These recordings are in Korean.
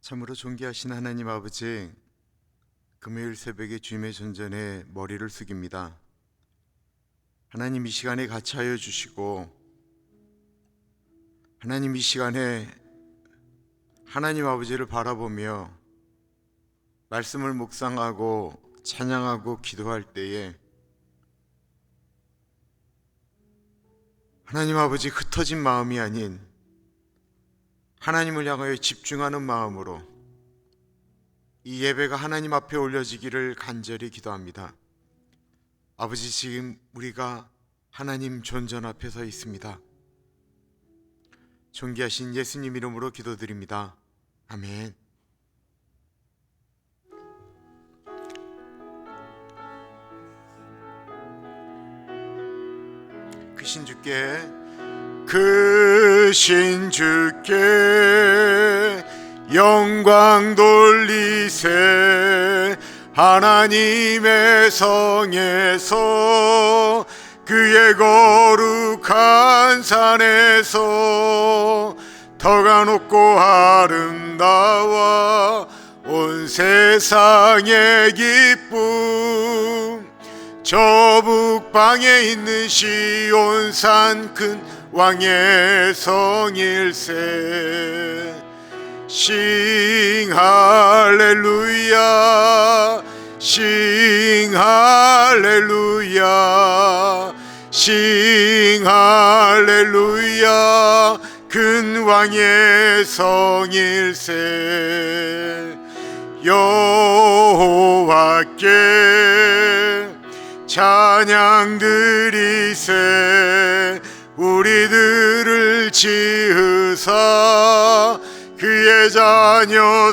참으로 존귀하신 하나님 아버지, 금요일 새벽에 주님의 전전에 머리를 숙입니다. 하나님, 이 시간에 같이 하여 주시고, 하나님, 이 시간에 하나님 아버지를 바라보며 말씀을 묵상하고 찬양하고 기도할 때에 하나님 아버지, 흩어진 마음이 아닌 하나님을 향하여 집중하는 마음으로 이 예배가 하나님 앞에 올려지기를 간절히 기도합니다. 아버지, 지금 우리가 하나님 존전 앞에 서 있습니다. 존귀하신 예수님 이름으로 기도드립니다. 아멘. 그 신주께 영광 돌리세. 하나님의 성에서 그의 거룩한 산에서 터가 높고 아름다워 온 세상의 기쁨. 저 북방에 있는 시온산 큰 왕의 성일세. 싱 할렐루야, 싱 할렐루야, 싱 할렐루야. 큰 왕의 성일세. 여호와께 찬양 드리세. 우리들을 지으사 그의 자녀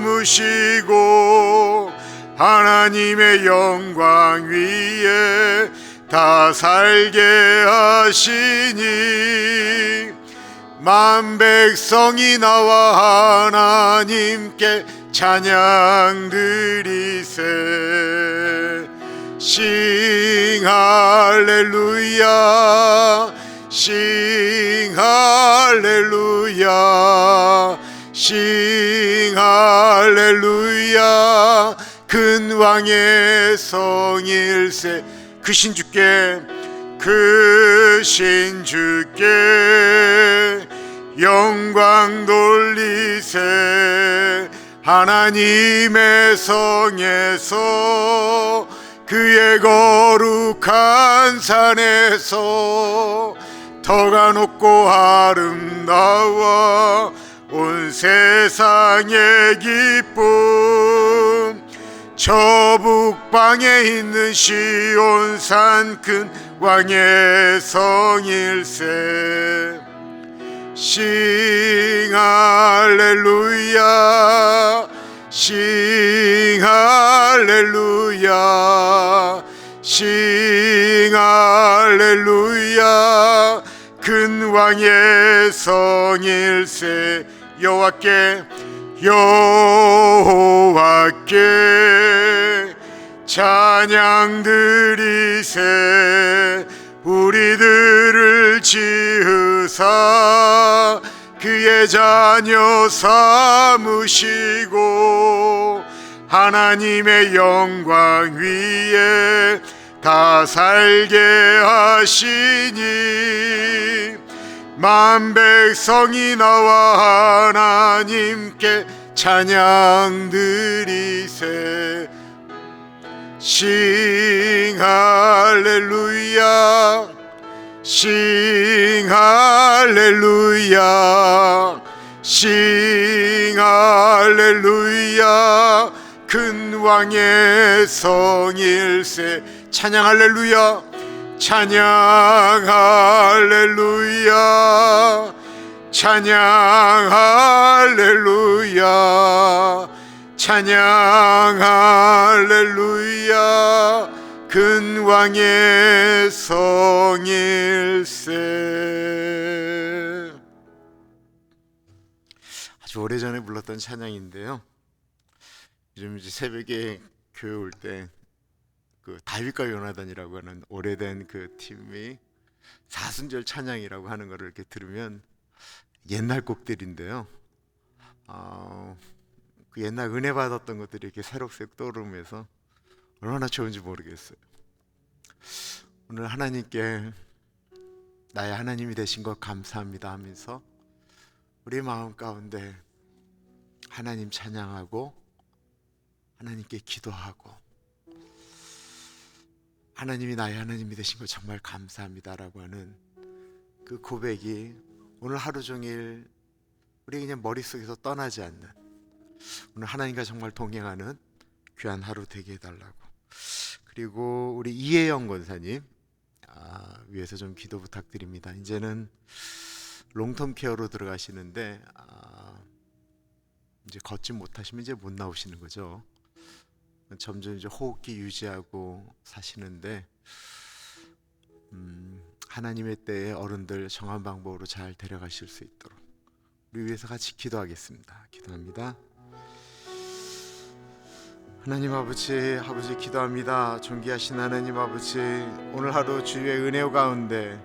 삼으시고 하나님의 영광 위에 다 살게 하시니 만 백성이 나와 하나님께 찬양 드리세. 싱 할렐루야, 싱 할렐루야, 싱 할렐루야. 큰 왕의 성일세. 그 신주께 영광 돌리세. 하나님의 성에서 그의 거룩한 산에서 터가 높고 아름다워 온 세상의 기쁨. 저 북방에 있는 시온산 큰 왕의 성일세. 싱 할렐루야, 싱 할렐루야, 싱 할렐루야. 큰 왕의 성일세. 여호와께 찬양 드리세. 우리들을 지으사 그의 자녀 삼으시고 하나님의 영광 위에 다 살게 하시니 만 백성이 나와 하나님께 찬양 드리세. 싱 할렐루야, 싱 할렐루야, 싱 할렐루야. 큰 왕의 성일세. 찬양 할렐루야, 찬양 할렐루야, 찬양 할렐루야, 찬양 할렐루야. 큰 왕의 성일세. 아주 오래전에 불렀던 찬양인데요, 요즘 이제 새벽에 교회 올 때 그 다윗과 요나단이라고 하는 오래된 그 팀이 사순절 찬양이라고 하는 거를 이렇게 들으면 옛날 곡들인데요, 그 옛날 은혜 받았던 것들이 이렇게 새록새록 떠오르면서 얼마나 좋은지 모르겠어요. 오늘 하나님께 나의 하나님이 되신 것 감사합니다 하면서 우리 마음 가운데 하나님 찬양하고 하나님께 기도하고 하나님이 나의 하나님이 되신 것 정말 감사합니다라고 하는 그 고백이 오늘 하루 종일 우리 그냥 머릿속에서 떠나지 않는, 오늘 하나님과 정말 동행하는 귀한 하루 되게 해달라고. 그리고 우리 이혜영 권사님 위해서 좀 기도 부탁드립니다. 이제는 롱텀 케어로 들어가시는데 이제 걷지 못하시면 이제 못 나오시는 거죠. 점점 이제 호흡기 유지하고 사시는데 하나님의 때에 어른들 정한 방법으로 잘 데려가실 수 있도록 우리 위해서 같이 기도하겠습니다. 기도합니다. 하나님 아버지 기도합니다. 존귀하신 하나님 아버지, 오늘 하루 주의 은혜 가운데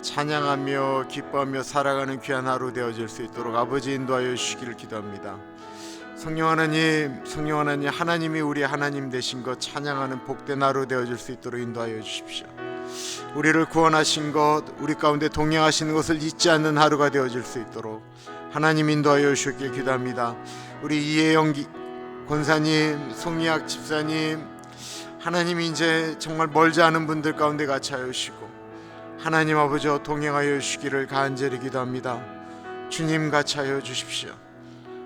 찬양하며 기뻐하며 살아가는 귀한 하루 되어질 수 있도록 아버지 인도하여 주시기를 기도합니다. 성령 하나님, 하나님이 우리 하나님 되신 것 찬양하는 복된 하루 되어질 수 있도록 인도하여 주십시오. 우리를 구원하신 것, 우리 가운데 동행하시는 것을 잊지 않는 하루가 되어질 수 있도록 하나님 인도하여 주시길 기도합니다. 우리 이혜영 권사님, 송이학 집사님, 하나님이 이제 정말 멀지 않은 분들 가운데 같이 하여 주시고 하나님 아버지 동행하여 주시기를 간절히 기도합니다. 주님 같이 하여 주십시오.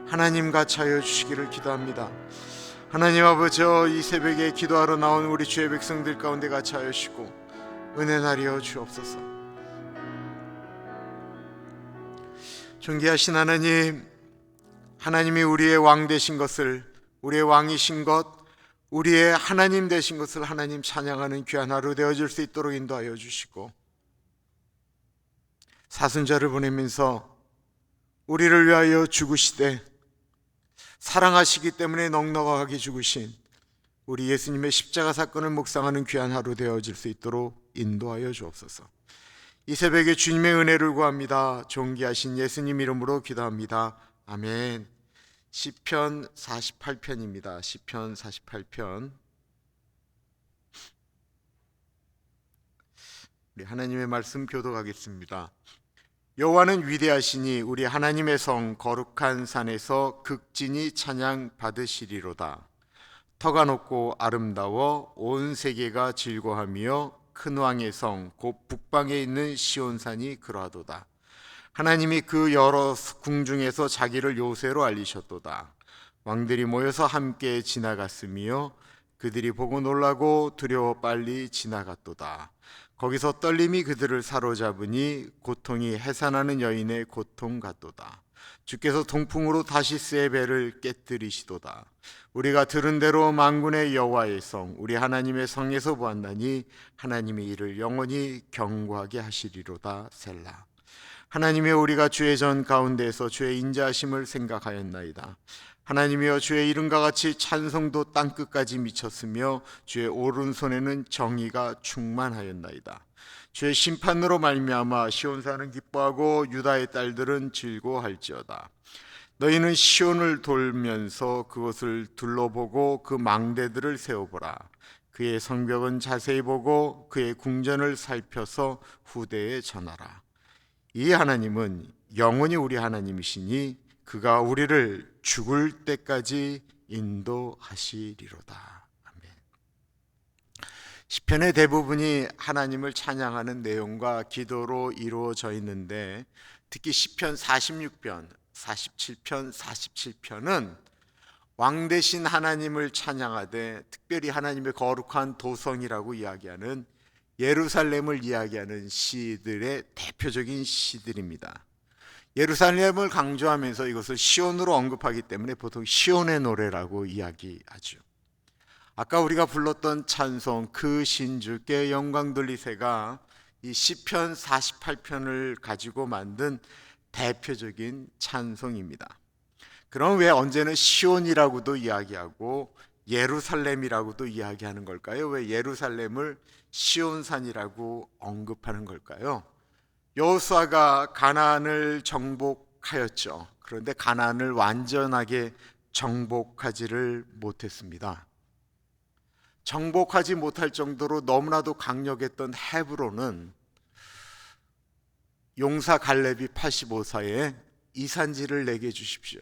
하나님 같이 하여 주시기를 기도합니다. 하나님 아버지, 이 새벽에 기도하러 나온 우리 주의 백성들 가운데 같이 하여 주시고 은혜 나리여 주옵소서. 존귀하신 하나님, 하나님이 우리의 왕 되신 것을, 우리의 왕이신 것, 우리의 하나님 되신 것을 하나님 찬양하는 귀한 하루 되어질 수 있도록 인도하여 주시고 사순절을 보내면서 우리를 위하여 죽으시되 사랑하시기 때문에 넉넉하게 죽으신 우리 예수님의 십자가 사건을 묵상하는 귀한 하루 되어질 수 있도록 인도하여 주옵소서. 이 새벽에 주님의 은혜를 구합니다. 존귀하신 예수님 이름으로 기도합니다. 아멘. 시편 48편입니다. 시편 48편. 우리 하나님의 말씀 교독하겠습니다. 여호와는 위대하시니 우리 하나님의 성 거룩한 산에서 극진히 찬양 받으시리로다. 터가 높고 아름다워 온 세계가 즐거하며 큰 왕의 성 곧 북방에 있는 시온산이 그러하도다. 하나님이 그 여러 궁중에서 자기를 요새로 알리셨도다. 왕들이 모여서 함께 지나갔으며 그들이 보고 놀라고 두려워 빨리 지나갔도다. 거기서 떨림이 그들을 사로잡으니 고통이 해산하는 여인의 고통 같도다. 주께서 동풍으로 다시스의 배를 깨뜨리시도다. 우리가 들은 대로 만군의 여호와의 성 우리 하나님의 성에서 보았나니 하나님이 이를 영원히 경고하게 하시리로다. 셀라. 하나님이 우리가 주의 전 가운데에서 주의 인자하심을 생각하였나이다. 하나님이여, 주의 이름과 같이 찬송도 땅끝까지 미쳤으며 주의 오른손에는 정의가 충만하였나이다. 주의 심판으로 말미암아 시온산은 기뻐하고 유다의 딸들은 즐거워할지어다. 너희는 시온을 돌면서 그것을 둘러보고 그 망대들을 세워보라. 그의 성벽은 자세히 보고 그의 궁전을 살펴서 후대에 전하라. 이 하나님은 영원히 우리 하나님이시니 그가 우리를 죽을 때까지 인도하시리로다. 아멘. 시편의 대부분이 하나님을 찬양하는 내용과 기도로 이루어져 있는데 특히 시편 46편, 47편, 47편은 왕 되신 하나님을 찬양하되 특별히 하나님의 거룩한 도성이라고 이야기하는 예루살렘을 이야기하는 시들의 대표적인 시들입니다. 예루살렘을 강조하면서 이것을 시온으로 언급하기 때문에 보통 시온의 노래라고 이야기하죠. 아까 우리가 불렀던 찬송 그 신주께 영광 돌리세가 이 시편 48편을 가지고 만든 대표적인 찬송입니다. 그럼 왜 언제는 시온이라고도 이야기하고 예루살렘이라고도 이야기하는 걸까요? 왜 예루살렘을 시온산이라고 언급하는 걸까요? 여호수아가 가나안을 정복하였죠. 그런데 가나안을 완전하게 정복하지를 못했습니다. 정복하지 못할 정도로 너무나도 강력했던 헤브론은 용사 갈렙이 85사에 이 산지를 내게 주십시오.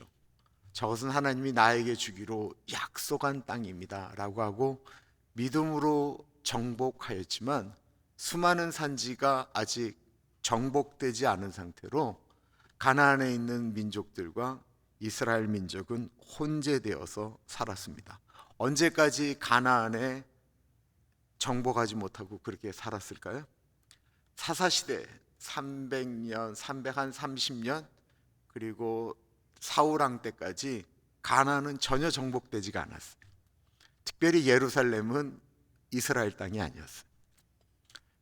저것은 하나님이 나에게 주기로 약속한 땅입니다 라고 하고 믿음으로 정복하였지만 수많은 산지가 아직 정복되지 않은 상태로 가나안에 있는 민족들과 이스라엘 민족은 혼재되어서 살았습니다. 언제까지 가나안에 정복하지 못하고 그렇게 살았을까요? 사사시대 300년, 330년 그리고 사울왕 때까지 가나안은 전혀 정복되지가 않았어요. 특별히 예루살렘은 이스라엘 땅이 아니었어요.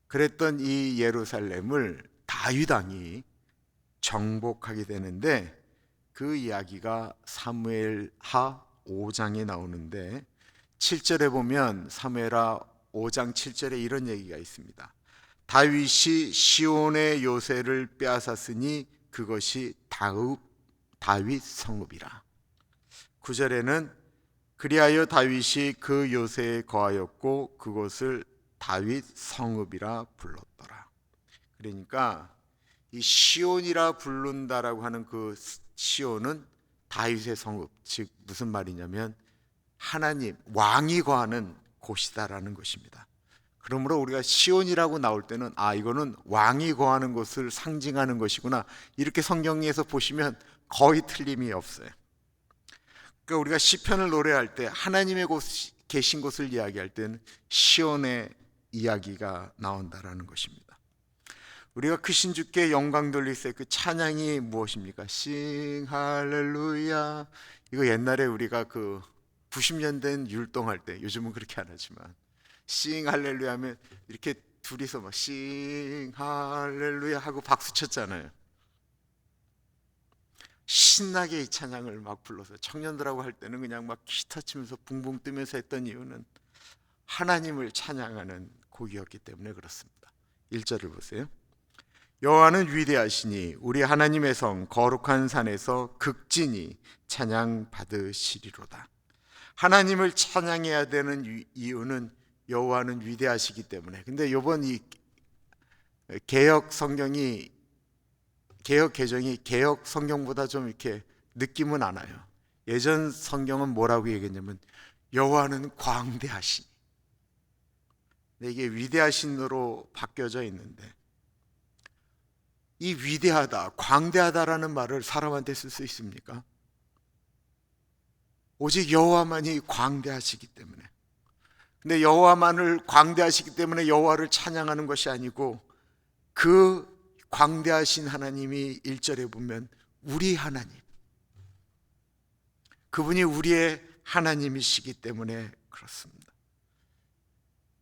그랬던 이 예루살렘을 다윗 왕이 정복하게 되는데 그 이야기가 사무엘하 5장에 나오는데 7절에 보면 사무엘하 5장 7절에 이런 얘기가 있습니다. 다윗이 시온의 요새를 빼앗았으니 그것이 다윗 성읍이라. 9절에는 그리하여 다윗이 그 요새에 거하였고 그곳을 다윗 성읍이라 불렀더라. 그러니까 이 시온이라 부른다라고 하는 그 시온은 다윗의 성읍, 즉 무슨 말이냐면 하나님 왕이 거하는 곳이다라는 것입니다. 그러므로 우리가 시온이라고 나올 때는 이거는 왕이 거하는 곳을 상징하는 것이구나, 이렇게 성경에서 보시면 거의 틀림이 없어요. 그러니까 우리가 시편을 노래할 때 하나님의 계신 곳을 이야기할 때는 시온의 이야기가 나온다라는 것입니다. 우리가 크신 주께 영광 돌리세 그 찬양이 무엇입니까? 싱 할렐루야. 이거 옛날에 우리가 그 90년대 율동할 때, 요즘은 그렇게 안 하지만 싱 할렐루야 하면 이렇게 둘이서 막 싱 할렐루야 하고 박수 쳤잖아요. 신나게 이 찬양을 막 불러서 청년들하고 할 때는 그냥 막 기타 치면서 붕붕 뜨면서 했던 이유는 하나님을 찬양하는 곡이었기 때문에 그렇습니다. 1절을 보세요. 여호와는 위대하시니 우리 하나님의 성 거룩한 산에서 극진히 찬양 받으시리로다. 하나님을 찬양해야 되는 이유는 여호와는 위대하시기 때문에. 근데 이번 이 개혁 성경이, 개혁 개정이 개혁 성경보다 좀 이렇게 느낌은 안 와요. 예전 성경은 뭐라고 얘기했냐면 여호와는 광대하시니. 근데 이게 위대하신으로 바뀌어져 있는데, 이 위대하다, 광대하다라는 말을 사람한테 쓸 수 있습니까? 오직 여호와만이 광대하시기 때문에. 근데 여호와만을 광대하시기 때문에 여호와를 찬양하는 것이 아니고, 그 광대하신 하나님이 1절에 보면 우리 하나님, 그분이 우리의 하나님이시기 때문에 그렇습니다.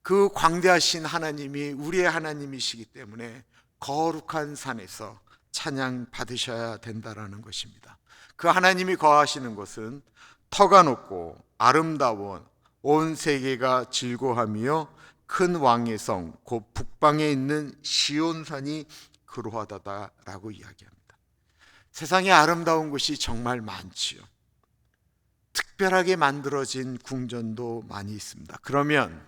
그 광대하신 하나님이 우리의 하나님이시기 때문에 거룩한 산에서 찬양 받으셔야 된다라는 것입니다. 그 하나님이 거하시는 곳은 터가 높고 아름다운 온 세계가 즐거워하며 큰 왕의 성 곧 북방에 있는 시온산이 그러하다라고 이야기합니다. 세상에 아름다운 곳이 정말 많지요. 특별하게 만들어진 궁전도 많이 있습니다. 그러면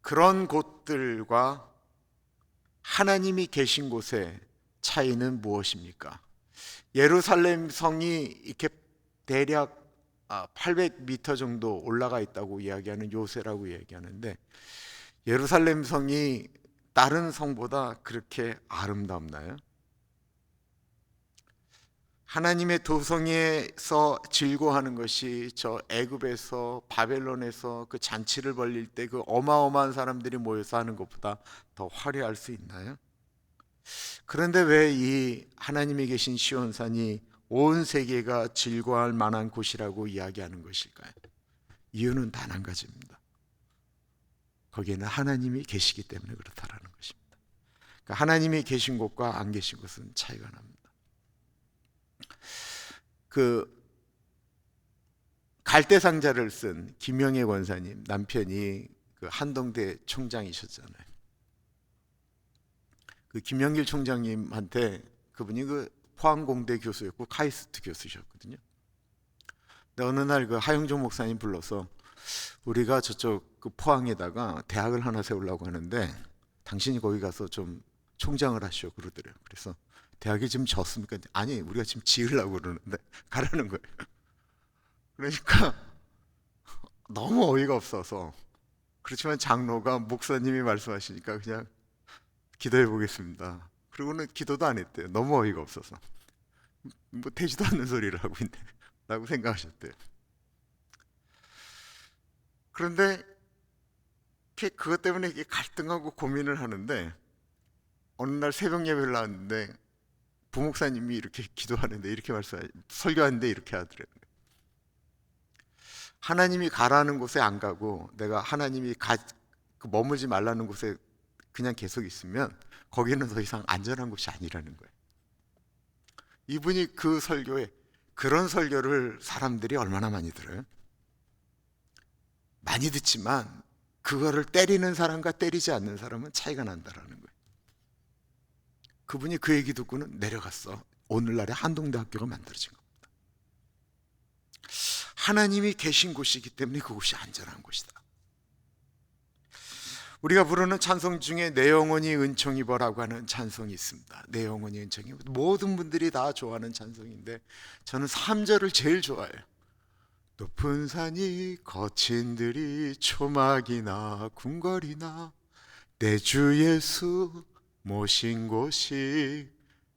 그런 곳들과 하나님이 계신 곳의 차이는 무엇입니까? 예루살렘 성이 이렇게 대략 800m 정도 올라가 있다고 이야기하는 요새라고 이야기하는데, 예루살렘 성이 다른 성보다 그렇게 아름답나요? 하나님의 도성에서 즐거워하는 것이 저 애굽에서 바벨론에서 그 잔치를 벌릴 때 그 어마어마한 사람들이 모여서 하는 것보다 더 화려할 수 있나요? 그런데 왜 이 하나님이 계신 시온산이 온 세계가 즐거워할 만한 곳이라고 이야기하는 것일까요? 이유는 단 한 가지입니다. 거기에는 하나님이 계시기 때문에 그렇다라는 것입니다. 그러니까 하나님이 계신 곳과 안 계신 곳은 차이가 납니다. 그 갈대상자를 쓴 김영애 권사님 남편이 그 한동대 총장이셨잖아요. 그 김영길 총장님한테 그분이 그 포항공대 교수였고 카이스트 교수셨거든요. 근데 어느 날 그 하영종 목사님 불러서 우리가 저쪽 그 포항에다가 대학을 하나 세우려고 하는데 당신이 거기 가서 좀 총장을 하시오 그러더래요. 그래서 대학이 지금 졌습니까? 아니, 우리가 지금 지으려고 그러는데 가라는 거예요. 그러니까 너무 어이가 없어서, 그렇지만 장로가 목사님이 말씀하시니까 그냥 기도해 보겠습니다. 그러고는 기도도 안 했대요. 너무 어이가 없어서. 뭐 되지도 않는 소리를 하고 있네 라고 생각하셨대요. 그런데 그것 때문에 이게 갈등하고 고민을 하는데 어느 날 새벽 예배를 나왔는데 부목사님이 이렇게 기도하는데 이렇게 설교하는데 이렇게 하더래요. 하나님이 가라는 곳에 안 가고 내가 하나님이 머물지 말라는 곳에 그냥 계속 있으면 거기는 더 이상 안전한 곳이 아니라는 거예요. 이분이 그 설교에, 그런 설교를 사람들이 얼마나 많이 들어요? 많이 듣지만 그거를 때리는 사람과 때리지 않는 사람은 차이가 난다라는 거예요. 그분이 그 얘기 듣고는 내려갔어. 오늘날의 한동대학교가 만들어진 겁니다. 하나님이 계신 곳이기 때문에 그곳이 안전한 곳이다. 우리가 부르는 찬송 중에 내 영혼이 은총 입어라고 하는 찬송이 있습니다. 내 영혼이 은총 입어. 모든 분들이 다 좋아하는 찬송인데 저는 3절을 제일 좋아해요. 높은 산이 거친 들이 초막이나 궁궐이나 내 주 예수 모신 곳이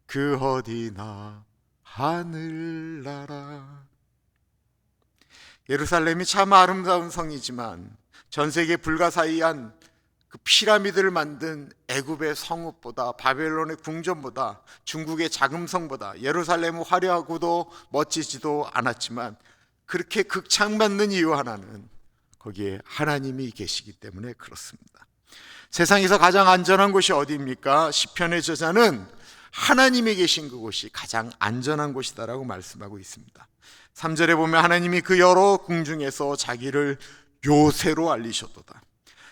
그 어디나 하늘나라. 예루살렘이 참 아름다운 성이지만 전 세계 불가사의한 그 피라미드를 만든 애굽의 성읍보다, 바벨론의 궁전보다, 중국의 자금성보다 예루살렘은 화려하고도 멋지지도 않았지만 그렇게 극찬받는 이유 하나는 거기에 하나님이 계시기 때문에 그렇습니다. 세상에서 가장 안전한 곳이 어디입니까? 시편의 저자는 하나님이 계신 그곳이 가장 안전한 곳이다라고 말씀하고 있습니다. 3절에 보면 하나님이 그 여러 궁중에서 자기를 요새로 알리셨도다.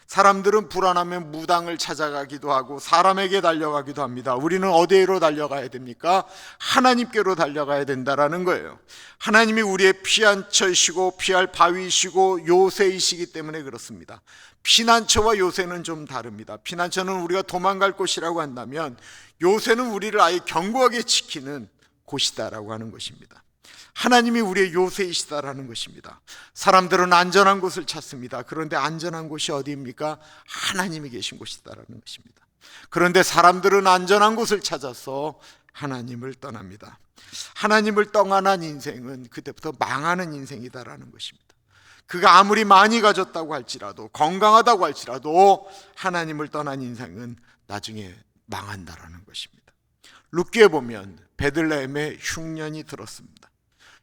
사람들은 불안하면 무당을 찾아가기도 하고 사람에게 달려가기도 합니다. 우리는 어디로 달려가야 됩니까? 하나님께로 달려가야 된다라는 거예요. 하나님이 우리의 피난처이시고 피할 바위이시고 요새이시기 때문에 그렇습니다. 피난처와 요새는 좀 다릅니다. 피난처는 우리가 도망갈 곳이라고 한다면 요새는 우리를 아예 견고하게 지키는 곳이다라고 하는 것입니다. 하나님이 우리의 요새이시다라는 것입니다. 사람들은 안전한 곳을 찾습니다. 그런데 안전한 곳이 어디입니까? 하나님이 계신 곳이다라는 것입니다. 그런데 사람들은 안전한 곳을 찾아서 하나님을 떠납니다. 하나님을 떠나는 인생은 그때부터 망하는 인생이다라는 것입니다. 그가 아무리 많이 가졌다고 할지라도, 건강하다고 할지라도 하나님을 떠난 인생은 나중에 망한다라는 것입니다. 룻기에 보면 베들레헴에 흉년이 들었습니다.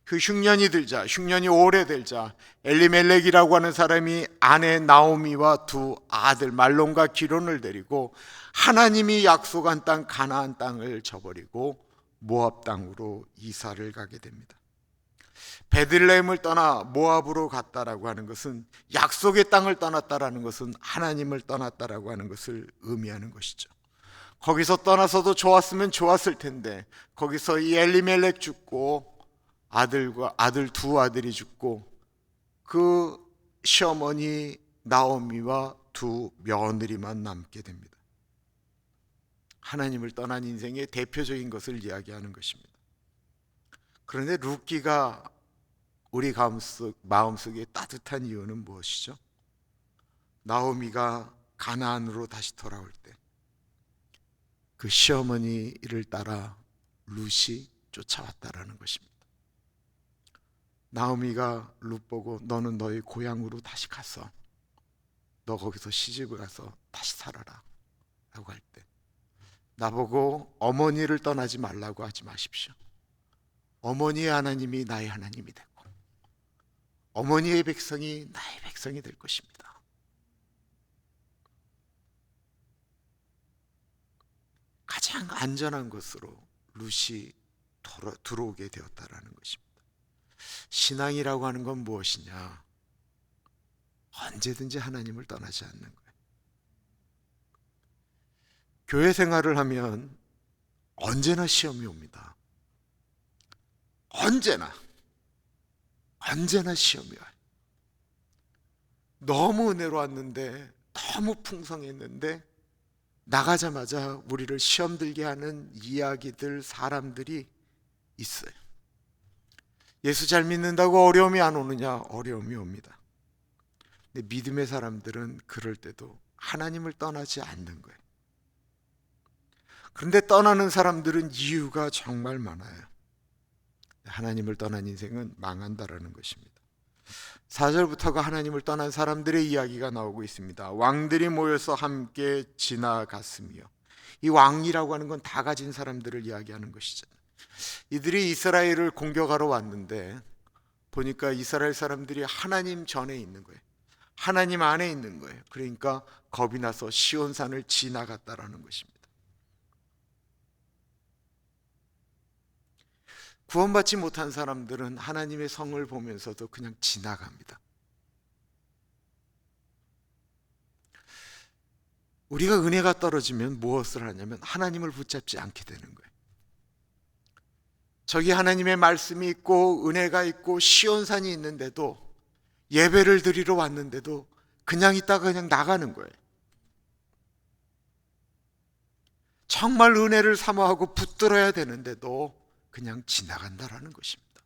그 흉년이 들자, 흉년이 오래되자 엘리멜렉이라고 하는 사람이 아내 나오미와 두 아들 말론과 기론을 데리고 하나님이 약속한 땅 가나안 땅을 저버리고 모압 땅으로 이사를 가게 됩니다. 베들레헴을 떠나 모압으로 갔다라고 하는 것은, 약속의 땅을 떠났다라는 것은 하나님을 떠났다라고 하는 것을 의미하는 것이죠. 거기서 떠나서도 좋았으면 좋았을 텐데 거기서 이 엘리멜렉 죽고 아들 두 아들이 죽고 그 시어머니 나오미와 두 며느리만 남게 됩니다. 하나님을 떠난 인생의 대표적인 것을 이야기하는 것입니다. 그런데 룻기가 우리 마음속에 따뜻한 이유는 무엇이죠? 나오미가 가나안으로 다시 돌아올 때 그 시어머니를 따라 룻이 쫓아왔다라는 것입니다. 나오미가 룻 보고 너는 너희 고향으로 다시 가서 너 거기서 시집을 가서 다시 살아라 라고 할 때 나보고 어머니를 떠나지 말라고 하지 마십시오. 어머니의 하나님이 나의 하나님이 되고 어머니의 백성이 나의 백성이 될 것입니다. 가장 안전한 곳으로 룻이 들어오게 되었다라는 것입니다. 신앙이라고 하는 건 무엇이냐? 언제든지 하나님을 떠나지 않는 거예요. 교회 생활을 하면 언제나 시험이 옵니다. 언제나 시험이 와요. 너무 은혜로 왔는데, 너무 풍성했는데 나가자마자 우리를 시험 들게 하는 이야기들, 사람들이 있어요. 예수 잘 믿는다고 어려움이 안 오느냐? 어려움이 옵니다. 근데 믿음의 사람들은 그럴 때도 하나님을 떠나지 않는 거예요. 그런데 떠나는 사람들은 이유가 정말 많아요. 하나님을 떠난 인생은 망한다라는 것입니다. 4절부터가 하나님을 떠난 사람들의 이야기가 나오고 있습니다. 왕들이 모여서 함께 지나갔으며, 이 왕이라고 하는 건 다 가진 사람들을 이야기하는 것이죠. 이들이 이스라엘을 공격하러 왔는데 보니까 이스라엘 사람들이 하나님 전에 있는 거예요. 하나님 안에 있는 거예요. 그러니까 겁이 나서 시온산을 지나갔다라는 것입니다. 구원받지 못한 사람들은 하나님의 성을 보면서도 그냥 지나갑니다. 우리가 은혜가 떨어지면 무엇을 하냐면 하나님을 붙잡지 않게 되는 거예요. 저기 하나님의 말씀이 있고 은혜가 있고 시온산이 있는데도, 예배를 드리러 왔는데도 그냥 있다가 그냥 나가는 거예요. 정말 은혜를 사모하고 붙들어야 되는데도 그냥 지나간다라는 것입니다.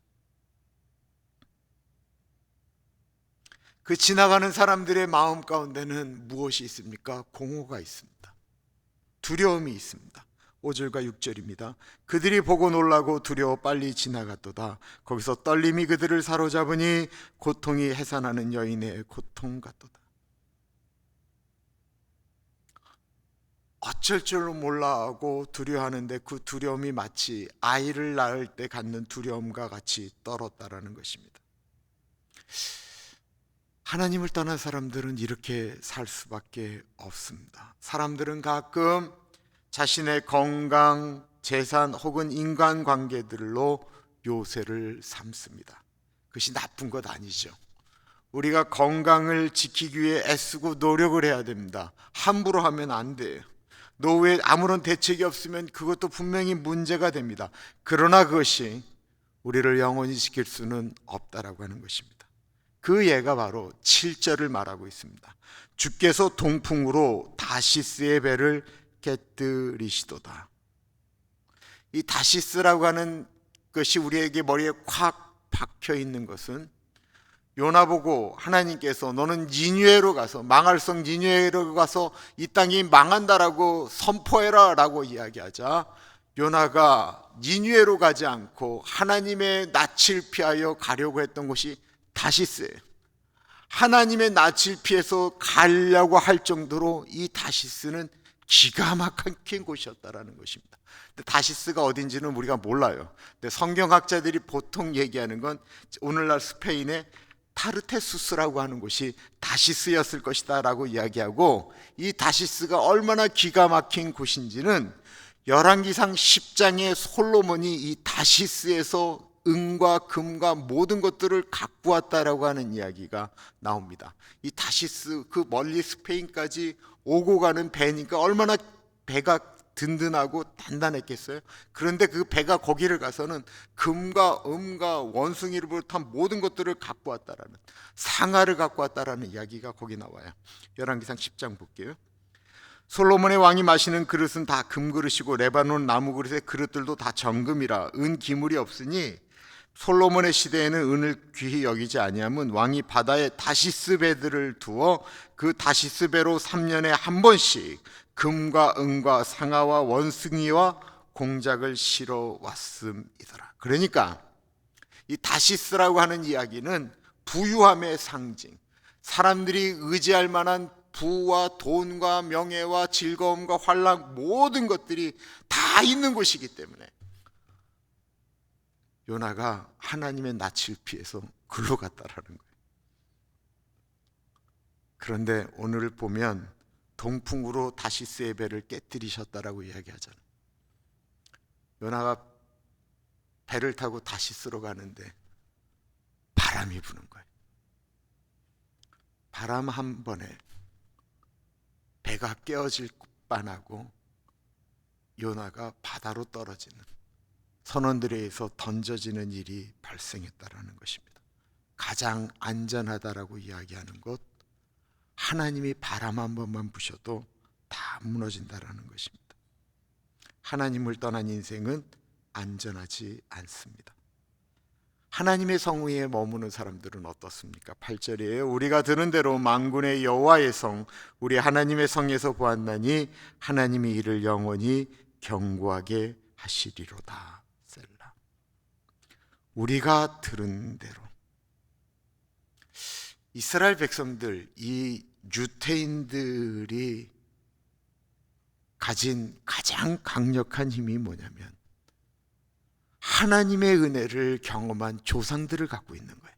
그 지나가는 사람들의 마음 가운데는 무엇이 있습니까? 공허가 있습니다. 두려움이 있습니다. 5절과 6절입니다. 그들이 보고 놀라고 두려워 빨리 지나갔도다. 거기서 떨림이 그들을 사로잡으니 고통이 해산하는 여인의 고통 같도다. 어쩔 줄로 몰라 하고 두려워하는데 그 두려움이 마치 아이를 낳을 때 갖는 두려움과 같이 떨었다라는 것입니다. 하나님을 떠난 사람들은 이렇게 살 수밖에 없습니다. 사람들은 가끔 자신의 건강, 재산 혹은 인간관계들로 요새를 삼습니다. 그것이 나쁜 것 아니죠. 우리가 건강을 지키기 위해 애쓰고 노력을 해야 됩니다. 함부로 하면 안 돼요. 노후에 아무런 대책이 없으면 그것도 분명히 문제가 됩니다. 그러나 그것이 우리를 영원히 지킬 수는 없다라고 하는 것입니다. 그 예가 바로 7절을 말하고 있습니다. 주께서 동풍으로 다시스의 배를 깨뜨리시도다. 이 다시스라고 하는 것이 우리에게 머리에 콱 박혀 있는 것은, 요나 보고 하나님께서 너는 니느웨로 가서, 망할 성 니느웨로 가서 이 땅이 망한다라고 선포해라 라고 이야기하자, 요나가 니느웨로 가지 않고 하나님의 낯을 피하여 가려고 했던 곳이 다시스예요. 하나님의 낯을 피해서 가려고 할 정도로 이 다시스는 기가 막힌 곳이었다라는 것입니다. 근데 다시스가 어딘지는 우리가 몰라요. 근데 성경학자들이 보통 얘기하는 건 오늘날 스페인의 타르테수스라고 하는 곳이 다시스였을 것이다 라고 이야기하고, 이 다시스가 얼마나 기가 막힌 곳인지는 열왕기상 10장에 솔로몬이 이 다시스에서 은과 금과 모든 것들을 갖고 왔다라고 하는 이야기가 나옵니다. 이 다시스, 그 멀리 스페인까지 오고 가는 배니까 얼마나 배가 든든하고 단단했겠어요. 그런데 그 배가 거기를 가서는 금과 은과 원숭이를 비롯한 모든 것들을 갖고 왔다라는, 상아를 갖고 왔다라는 이야기가 거기 나와요. 열왕기상 10장 볼게요. 솔로몬의 왕이 마시는 그릇은 다 금그릇이고 레바논 나무 그릇의 그릇들도 다 정금이라 은 기물이 없으니 솔로몬의 시대에는 은을 귀히 여기지 아니함은 왕이 바다에 다시스 배들을 두어 그 다시스 배로 3년에 한 번씩 금과 은과 상아와 원숭이와 공작을 실어 왔음이더라. 그러니까 이 다시스라고 하는 이야기는 부유함의 상징, 사람들이 의지할 만한 부와 돈과 명예와 즐거움과 환락, 모든 것들이 다 있는 곳이기 때문에 요나가 하나님의 낯을 피해서 글로 갔다라는 거예요. 그런데 오늘 보면 동풍으로 다시스의 배를 깨뜨리셨다라고 이야기하잖아요. 요나가 배를 타고 다시스로 가는데 바람이 부는 거예요. 바람 한 번에 배가 깨어질 뻔하고 요나가 바다로 떨어지는, 선원들에 의해서 던져지는 일이 발생했다라는 것입니다. 가장 안전하다라고 이야기하는 것, 하나님이 바람 한 번만 부셔도 다 무너진다라는 것입니다. 하나님을 떠난 인생은 안전하지 않습니다. 하나님의 성 위에 머무는 사람들은 어떻습니까? 8절이에요. 우리가 들은 대로 만군의 여호와의 성, 우리 하나님의 성에서 보았나니 하나님이 이를 영원히 견고하게 하시리로다. 셀라. 우리가 들은 대로. 이스라엘 백성들, 이 유대인들이 가진 가장 강력한 힘이 뭐냐면 하나님의 은혜를 경험한 조상들을 갖고 있는 거예요.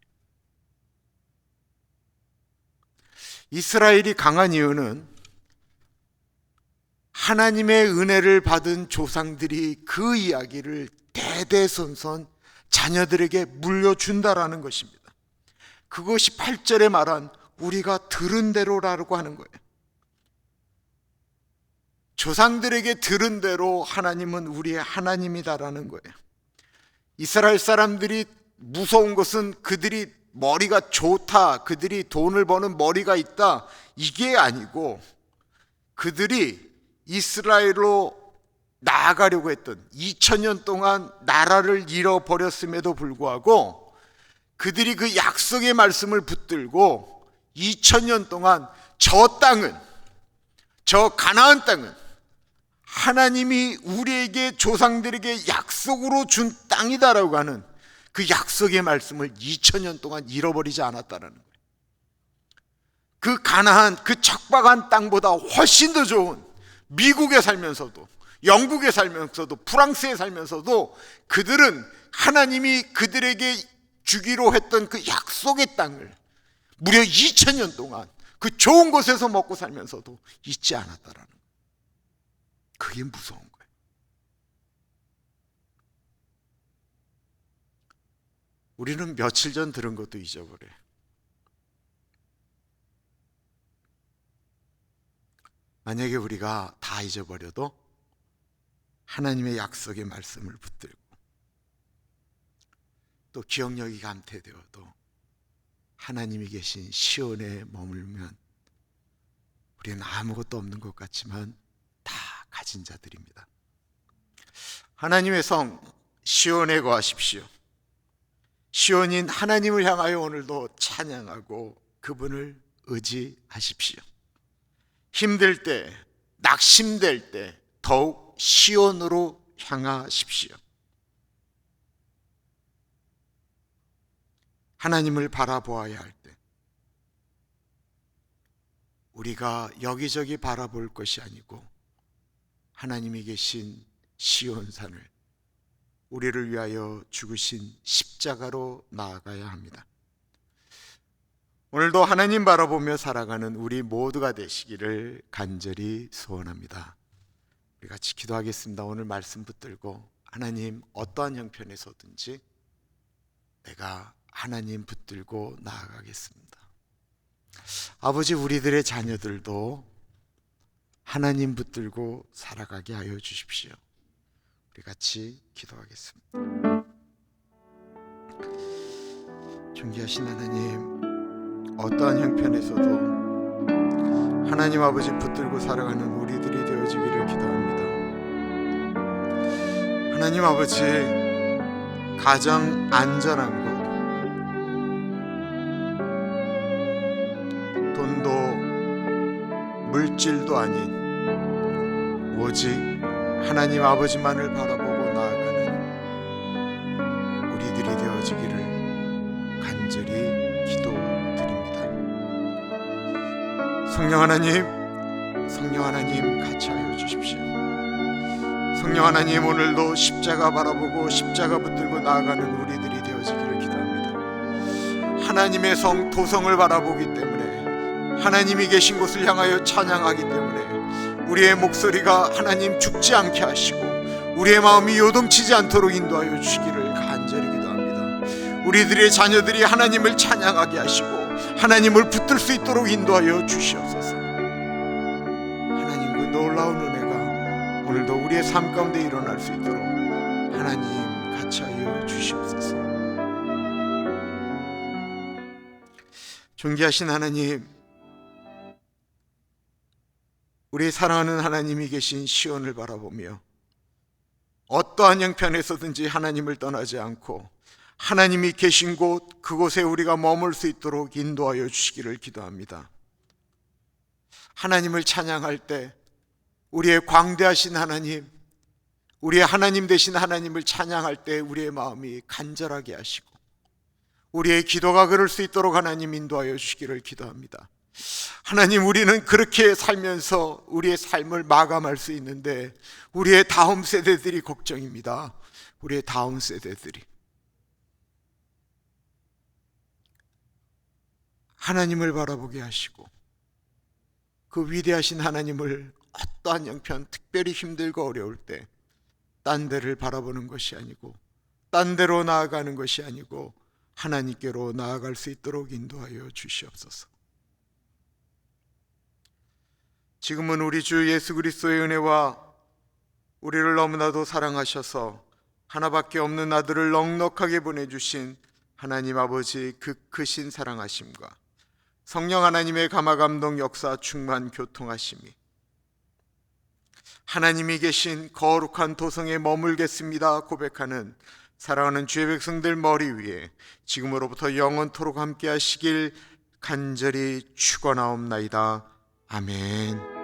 이스라엘이 강한 이유는 하나님의 은혜를 받은 조상들이 그 이야기를 대대손손 자녀들에게 물려준다라는 것입니다. 그것이 8절에 말한 우리가 들은 대로라고 하는 거예요. 조상들에게 들은 대로 하나님은 우리의 하나님이다라는 거예요. 이스라엘 사람들이 무서운 것은 그들이 머리가 좋다, 그들이 돈을 버는 머리가 있다, 이게 아니고 그들이 이스라엘로 나아가려고 했던 2000년 동안 나라를 잃어버렸음에도 불구하고 그들이 그 약속의 말씀을 붙들고 2000년 동안 저 땅은, 저 가나안 땅은 하나님이 우리에게 조상들에게 약속으로 준 땅이다라고 하는 그 약속의 말씀을 2000년 동안 잃어버리지 않았다는 거예요. 그 가나안, 그 척박한 땅보다 훨씬 더 좋은 미국에 살면서도, 영국에 살면서도, 프랑스에 살면서도 그들은 하나님이 그들에게 주기로 했던 그 약속의 땅을 무려 2000년 동안 그 좋은 곳에서 먹고 살면서도 잊지 않았다라는 거예요. 그게 무서운 거예요. 우리는 며칠 전 들은 것도 잊어버려요. 만약에 우리가 다 잊어버려도 하나님의 약속의 말씀을 붙들고 또 기억력이 감퇴되어도 하나님이 계신 시온에 머물면 우리는 아무것도 없는 것 같지만 다 가진 자들입니다. 하나님의 성 시온에 거하십시오. 시온인 하나님을 향하여 오늘도 찬양하고 그분을 의지하십시오. 힘들 때, 낙심될 때 더욱 시온으로 향하십시오. 하나님을 바라보아야 할 때 우리가 여기저기 바라볼 것이 아니고 하나님이 계신 시온산을, 우리를 위하여 죽으신 십자가로 나아가야 합니다. 오늘도 하나님 바라보며 살아가는 우리 모두가 되시기를 간절히 소원합니다. 우리 같이 기도하겠습니다. 오늘 말씀 붙들고 하나님, 어떠한 형편에서든지 내가 하나님 붙들고 나아가겠습니다. 아버지, 우리들의 자녀들도 하나님 붙들고 살아가게 하여 주십시오. 우리 같이 기도하겠습니다. 존귀하신 하나님, 어떠한 형편에서도 하나님 아버지 붙들고 살아가는 우리들이 되어지기를 기도합니다. 하나님 아버지, 가장 안전한 곳, 돈도 물질도 아닌 오직 하나님 아버지만을 바라보고 나아가는 우리들이 되어지기를 간절히 기도드립니다. 성령 하나님 같이 하여 주십시오. 성령 하나님, 오늘도 십자가 바라보고 십자가 붙들고 나아가는 우리들이 되어지기를 기도합니다. 하나님의 성 도성을 바라보기 때문에, 하나님이 계신 곳을 향하여 찬양하기 때문에 우리의 목소리가 하나님 죽지 않게 하시고 우리의 마음이 요동치지 않도록 인도하여 주시기를 간절히 기도합니다. 우리들의 자녀들이 하나님을 찬양하게 하시고 하나님을 붙들 수 있도록 인도하여 주시옵소서. 하나님, 그 놀라운 은혜가 오늘도 우리의 삶 가운데 일어날 수 있도록 하나님 존귀하신 하나님, 우리 사랑하는 하나님이 계신 시온을 바라보며 어떠한 형편에서든지 하나님을 떠나지 않고 하나님이 계신 곳, 그곳에 우리가 머물 수 있도록 인도하여 주시기를 기도합니다. 하나님을 찬양할 때 우리의 광대하신 하나님, 우리의 하나님 되신 하나님을 찬양할 때 우리의 마음이 간절하게 하시고 우리의 기도가 그럴 수 있도록 하나님 인도하여 주시기를 기도합니다. 하나님, 우리는 그렇게 살면서 우리의 삶을 마감할 수 있는데 우리의 다음 세대들이 걱정입니다. 우리의 다음 세대들이 하나님을 바라보게 하시고 그 위대하신 하나님을 어떠한 형편, 특별히 힘들고 어려울 때 딴 데를 바라보는 것이 아니고 딴 데로 나아가는 것이 아니고 하나님께로 나아갈 수 있도록 인도하여 주시옵소서. 지금은 우리 주 예수 그리스도의 은혜와 우리를 너무나도 사랑하셔서 하나밖에 없는 아들을 넉넉하게 보내주신 하나님 아버지 그 크신 사랑하심과 성령 하나님의 감화감동 역사 충만 교통하심이 하나님이 계신 거룩한 도성에 머물겠습니다 고백하는 사랑하는 주의 백성들 머리 위에 지금으로부터 영원토록 함께 하시길 간절히 축원하옵나이다. 아멘.